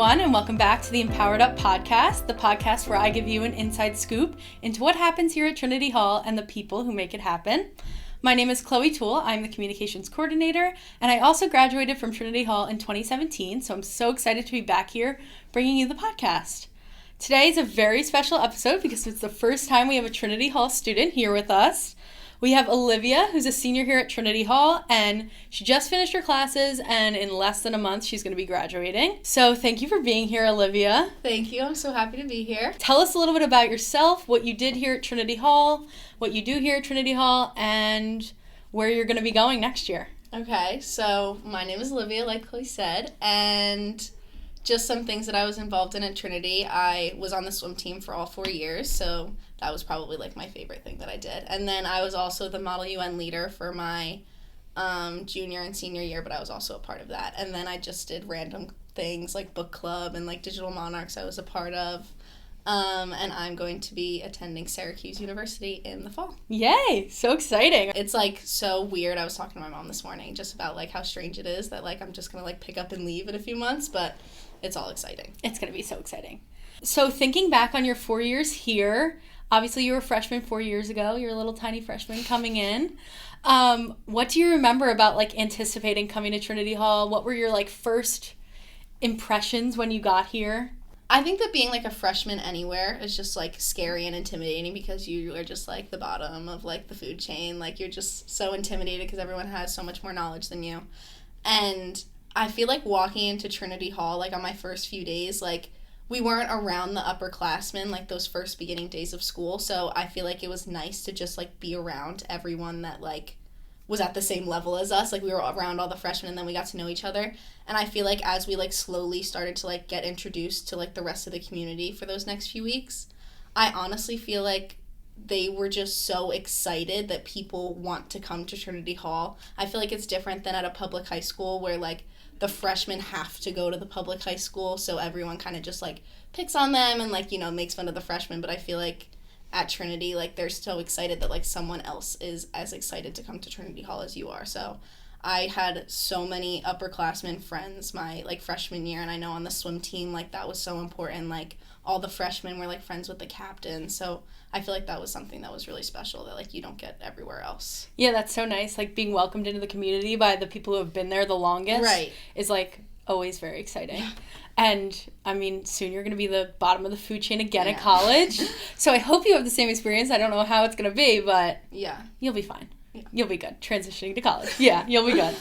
everyone, and welcome back to the Empowered Up podcast, the podcast where I give you an inside scoop into what happens here at Trinity Hall and the people who make it happen. My name is Chloe Toole. I'm the communications coordinator, and I also graduated from Trinity Hall in 2017, so I'm so excited to be back here bringing you the podcast. Today is a very special episode because it's the first time we have a Trinity Hall student here with us. We have Olivia, who's a senior here at Trinity Hall, and she just finished her classes, and in less than a month, she's going to be graduating. So thank you for being here, Olivia. Thank you. I'm so happy to be here. Tell us a little bit about yourself, what you did here at Trinity Hall, what you do here at Trinity Hall, and where you're going to be going next year. Okay, so my name is Olivia, like Chloe said, and just some things that I was involved in at Trinity. I was on the swim team for all 4 years, so that was probably like my favorite thing that I did. And then I was also the Model UN leader for my junior and senior year, but I was also a part of that. And then I just did random things like book club and like Digital Monarchs I was a part of. And I'm going to be attending Syracuse University in the fall. Yay! So exciting. It's like so weird. I was talking to my mom this morning just about like how strange it is that like I'm just going to like pick up and leave in a few months, but it's all exciting. It's going to be so exciting. So thinking back on your 4 years here, obviously you were a freshman 4 years ago. You're a little tiny freshman coming in. What do you remember about like anticipating coming to Trinity Hall? What were your like first impressions when you got here? I think that being like a freshman anywhere is just like scary and intimidating because you are just like the bottom of like the food chain. Like you're just so intimidated because everyone has so much more knowledge than you. And I feel like walking into Trinity Hall, like on my first few days, like we weren't around the upperclassmen like those first beginning days of school. So I feel like it was nice to just like be around everyone that like was at the same level as us. Like we were around all the freshmen and then we got to know each other. And I feel like as we like slowly started to like get introduced to like the rest of the community for those next few weeks, I honestly feel like they were just so excited that people want to come to Trinity Hall. I feel like it's different than at a public high school where like the freshmen have to go to the public high school, so everyone kind of just like picks on them and like, you know, makes fun of the freshmen. But I feel like at Trinity, like they're so excited that like someone else is as excited to come to Trinity Hall as you are. So I had so many upperclassmen friends my like freshman year, and I know on the swim team like that was so important. Like all the freshmen were like friends with the captain, so I feel like that was something that was really special that like you don't get everywhere else. Yeah, that's so nice. Like being welcomed into the community by the people who have been there the longest, right, is like always very exciting. And I mean, soon you're going to be the bottom of the food chain again at college. So I hope you have the same experience. I don't know how it's going to be, but yeah, you'll be fine. Yeah. You'll be good. Transitioning to college. Yeah, you'll be good.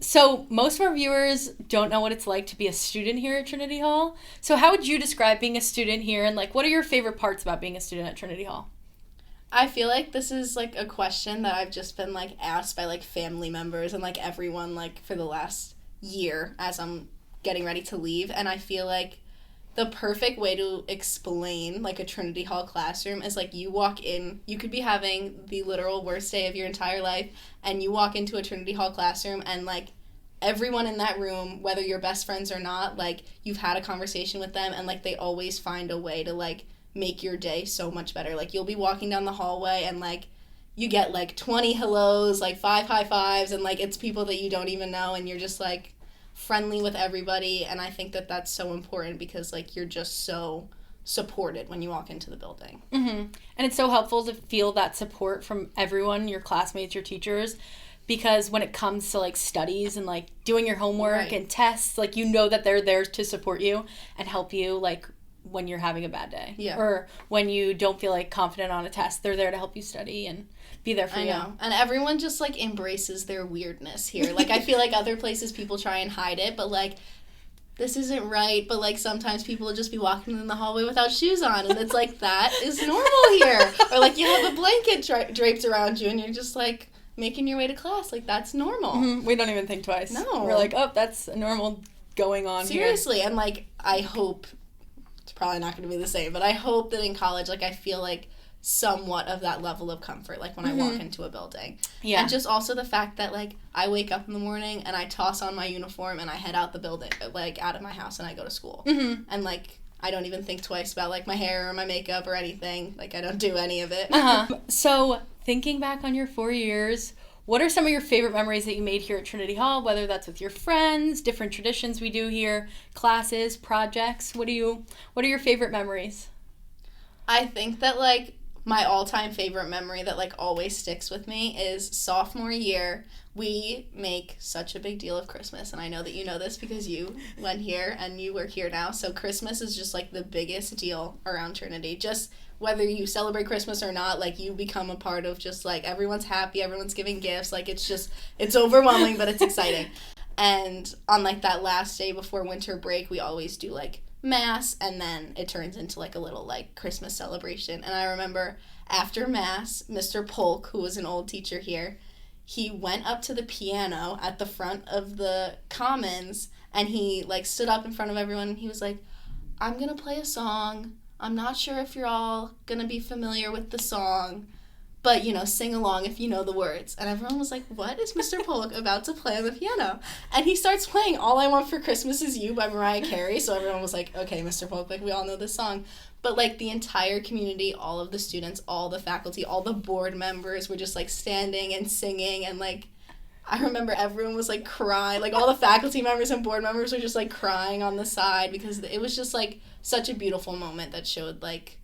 So most of our viewers don't know what it's like to be a student here at Trinity Hall. So how would you describe being a student here, and like what are your favorite parts about being a student at Trinity Hall? I feel like this is like a question that I've just been like asked by like family members and like everyone like for the last year as I'm getting ready to leave, and I feel like the perfect way to explain like a Trinity Hall classroom is like you walk in, you could be having the literal worst day of your entire life, and you walk into a Trinity Hall classroom and like everyone in that room, whether you're best friends or not, like you've had a conversation with them and like they always find a way to like make your day so much better. Like you'll be walking down the hallway and like you get like 20 hellos, like 5 high fives, and like it's people that you don't even know, and you're just like friendly with everybody. And I think that that's so important because like you're just so supported when you walk into the building. Mm-hmm. And it's so helpful to feel that support from everyone, your classmates, your teachers, because when it comes to like studies and like doing your homework right, and tests, like you know that they're there to support you and help you like when you're having a bad day. Yeah. Or when you don't feel like confident on a test, they're there to help you study and be there for you. I know. And everyone just like embraces their weirdness here. Like I feel like other places people try and hide it, but like this isn't right. But like sometimes people will just be walking in the hallway without shoes on, and it's like that is normal here. Or like you have a blanket draped around you and you're just like making your way to class. Like that's normal. Mm-hmm. We don't even think twice. No. We're like, oh, that's normal going on here. Seriously. And like I hope, it's probably not going to be the same, but I hope that in college like I feel like somewhat of that level of comfort like when I walk into a building. Yeah. And just also the fact that like I wake up in the morning and I toss on my uniform and I head out the building, like out of my house, and I go to school. Mm-hmm. And like I don't even think twice about like my hair or my makeup or anything. Like I don't do any of it. So thinking back on your 4 years, what are some of your favorite memories that you made here at Trinity Hall, whether that's with your friends, different traditions we do here, classes, projects? What are your favorite memories? I think that, like, my all-time favorite memory that, like, always sticks with me is sophomore year. We make such a big deal of Christmas, and I know that you know this because you went here and you were here now. So Christmas is just, like, the biggest deal around Trinity. Just whether you celebrate Christmas or not, like, you become a part of just, like, everyone's happy, everyone's giving gifts. Like, it's overwhelming, but it's exciting. And on, like, that last day before winter break, we always do, like, Mass, and then it turns into, like, a little, like, Christmas celebration. And I remember after Mass, Mr. Polk, who was an old teacher here, he went up to the piano at the front of the Commons, and he, like, stood up in front of everyone, and he was like, I'm gonna play a song. I'm not sure if you're all gonna be familiar with the song, but, you know, sing along if you know the words. And everyone was like, what is Mr. Polk about to play on the piano? And he starts playing All I Want for Christmas Is You by Mariah Carey. So everyone was like, okay, Mr. Polk, like, we all know this song. But, like, the entire community, all of the students, all the faculty, all the board members were just, like, standing and singing. And, like, I remember everyone was, like, crying. Like, all the faculty members and board members were just, like, crying on the side because it was just, like, such a beautiful moment that showed, like,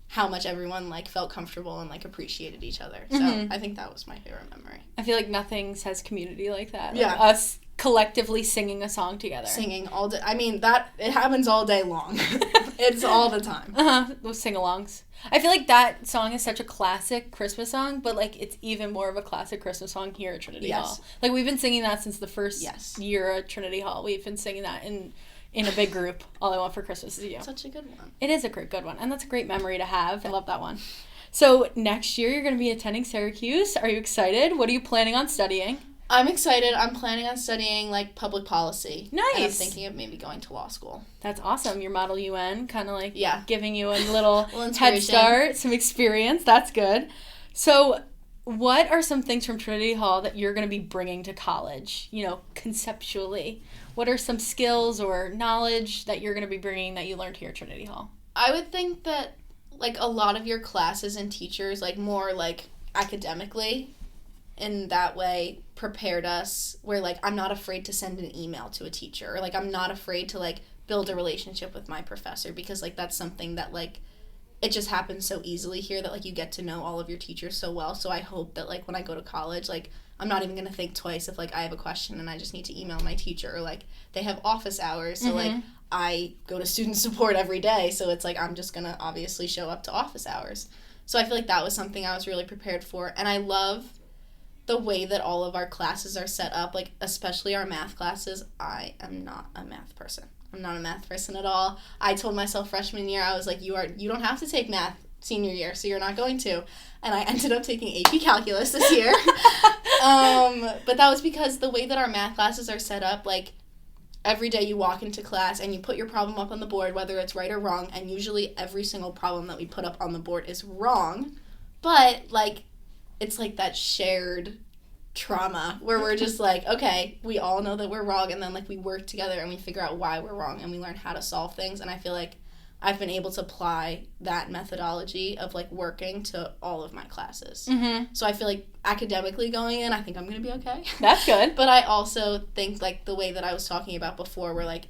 how much everyone, like, felt comfortable and, like, appreciated each other. So I think that was my favorite memory. I feel like nothing says community like that. Like, yeah. Us collectively singing a song together. Singing all day. I mean, it happens all day long. It's all the time. Those sing-alongs. I feel like that song is such a classic Christmas song, but, like, it's even more of a classic Christmas song here at Trinity Hall. Like, we've been singing that since the first year at Trinity Hall. We've been singing that in a big group. All I Want for Christmas Is You. Such a good one. It is a good one, and that's a great memory to have. I love that one. So next year you're going to be attending Syracuse. Are you excited? What are you planning on studying? I'm excited. I'm planning on studying, like, public policy. Nice. And I'm thinking of maybe going to law school. That's awesome. Your Model UN kind of, like, yeah, giving you a little head start, some experience. That's good. So what are some things from Trinity Hall that you're going to be bringing to college, you know, conceptually? What are some skills or knowledge that you're going to be bringing that you learned here at Trinity Hall? I would think that, like, a lot of your classes and teachers, like, more, like, academically, in that way, prepared us where, like, I'm not afraid to send an email to a teacher, or, like, I'm not afraid to, like, build a relationship with my professor, because, like, that's something that, like, it just happens so easily here that, like, you get to know all of your teachers so well. So I hope that, like, when I go to college, like, I'm not even going to think twice if, like, I have a question and I just need to email my teacher, or, like, they have office hours, so, like, I go to student support every day, so it's, like, I'm just going to obviously show up to office hours. So I feel like that was something I was really prepared for, and I love the way that all of our classes are set up, like, especially our math classes. I am not a math person. I'm not a math person at all. I told myself freshman year, I was like, you don't have to take math senior year, so you're not going to. And I ended up taking AP Calculus this year. But that was because the way that our math classes are set up, like, every day you walk into class and you put your problem up on the board, whether it's right or wrong, and usually every single problem that we put up on the board is wrong. But, like, it's like that shared trauma where we're just like, okay, we all know that we're wrong, and then, like, we work together and we figure out why we're wrong and we learn how to solve things. And I feel like I've been able to apply that methodology of, like, working to all of my classes. So I feel like academically going in, I think I'm going to be okay. That's good. But I also think, like, the way that I was talking about before, where, like,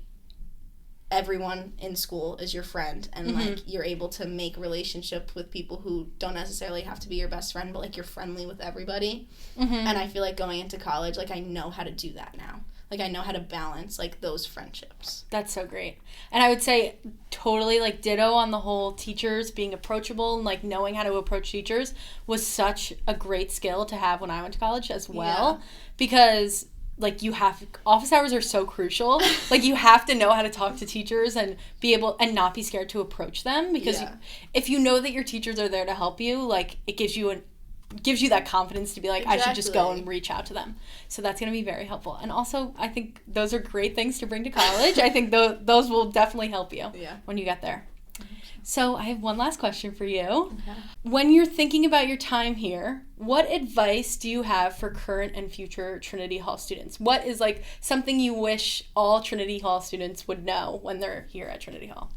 everyone in school is your friend, and like, you're able to make relationship with people who don't necessarily have to be your best friend, but, like, you're friendly with everybody. And I feel like going into college, like, I know how to do that now. Like, I know how to balance, like, those friendships. That's so great. And I would say totally, like, ditto on the whole teachers being approachable and, like, knowing how to approach teachers was such a great skill to have when I went to college as well. Because, like, office hours are so crucial. Like, you have to know how to talk to teachers and be able, and not be scared to approach them. Because if you know that your teachers are there to help you, like, it gives you that confidence to be like, I should just go and reach out to them. So that's going to be very helpful. And also, I think those are great things to bring to college. I think those will definitely help you when you get there. So I have one last question for you. When you're thinking about your time here, what advice do you have for current and future Trinity Hall students? What is, like, something you wish all Trinity Hall students would know when they're here at Trinity Hall?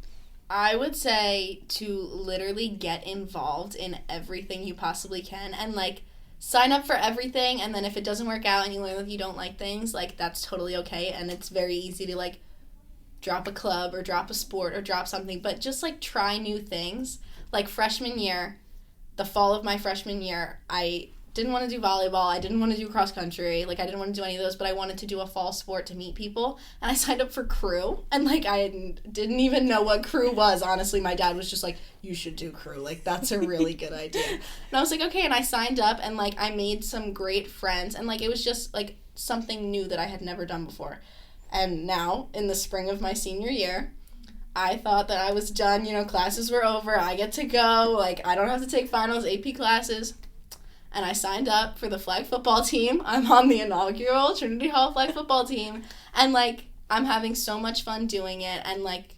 I would say to literally get involved in everything you possibly can, and, like, sign up for everything, and then if it doesn't work out and you learn that you don't like things, like, that's totally okay, and it's very easy to, like, drop a club or drop a sport or drop something, but just, like, try new things. Like, freshman year, the fall of my freshman year, I didn't want to do volleyball, I didn't want to do cross country, like, I didn't want to do any of those, but I wanted to do a fall sport to meet people, and I signed up for crew, and, like, I didn't even know what crew was, honestly. My dad was just like, you should do crew, like, that's a really good idea. And I was like, okay, and I signed up, and, like, I made some great friends, and, like, it was just, like, something new that I had never done before. And now, in the spring of my senior year, I thought that I was done, classes were over, I get to go, like, I don't have to take finals, AP classes. And I signed up for the flag football team. I'm on the inaugural Trinity Hall flag football team. And, like, I'm having so much fun doing it. And, like,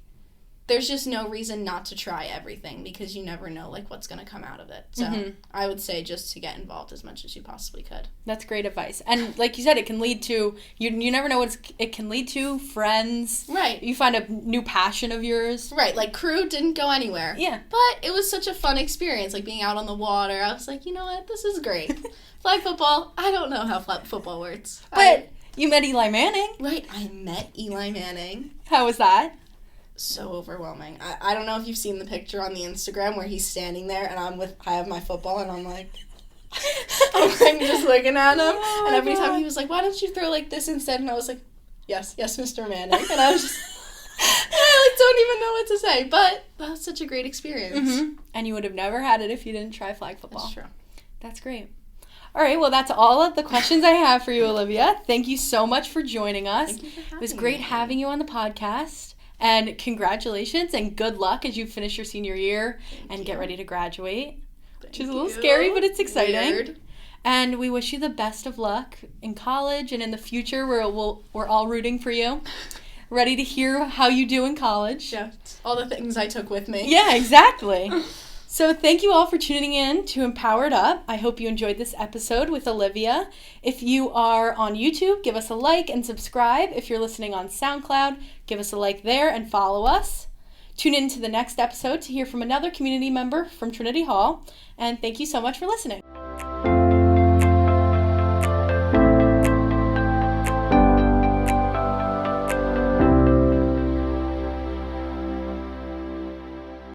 there's just no reason not to try everything because you never know, like, what's going to come out of it. So I would say just to get involved as much as you possibly could. That's great advice. And like you said, it can lead to, you never know what it can lead to, friends. Right. You find a new passion of yours. Right. Like, crew didn't go anywhere. Yeah. But it was such a fun experience, like, being out on the water. I was like, you know what? This is great. Flag football, I don't know how flag football works. But you met Eli Manning. Right. I met Eli Manning. How was that? So overwhelming. I don't know if you've seen the picture on the Instagram where he's standing there and I have my football and I'm like just looking at him. Oh, and every time he was like, why don't you throw like this instead? And I was like, yes, Mr. Manning. And I was just, I like don't even know what to say. But that was such a great experience. Mm-hmm. And you would have never had it if you didn't try flag football. That's true. That's great. All right, well, that's all of the questions I have for you, Olivia. Thank you so much for joining us. Thank you for having me. It was great having you on the podcast. And congratulations and good luck as you finish your senior year and get ready to graduate, which is a little scary, but it's exciting. Weird. And we wish you the best of luck in college and in the future. We're all rooting for you. Ready to hear how you do in college. Yeah, all the things I took with me. Yeah, exactly. So thank you all for tuning in to Empowered Up. I hope you enjoyed this episode with Olivia. If you are on YouTube, give us a like and subscribe. If you're listening on SoundCloud, give us a like there and follow us. Tune in to the next episode to hear from another community member from Trinity Hall. And thank you so much for listening.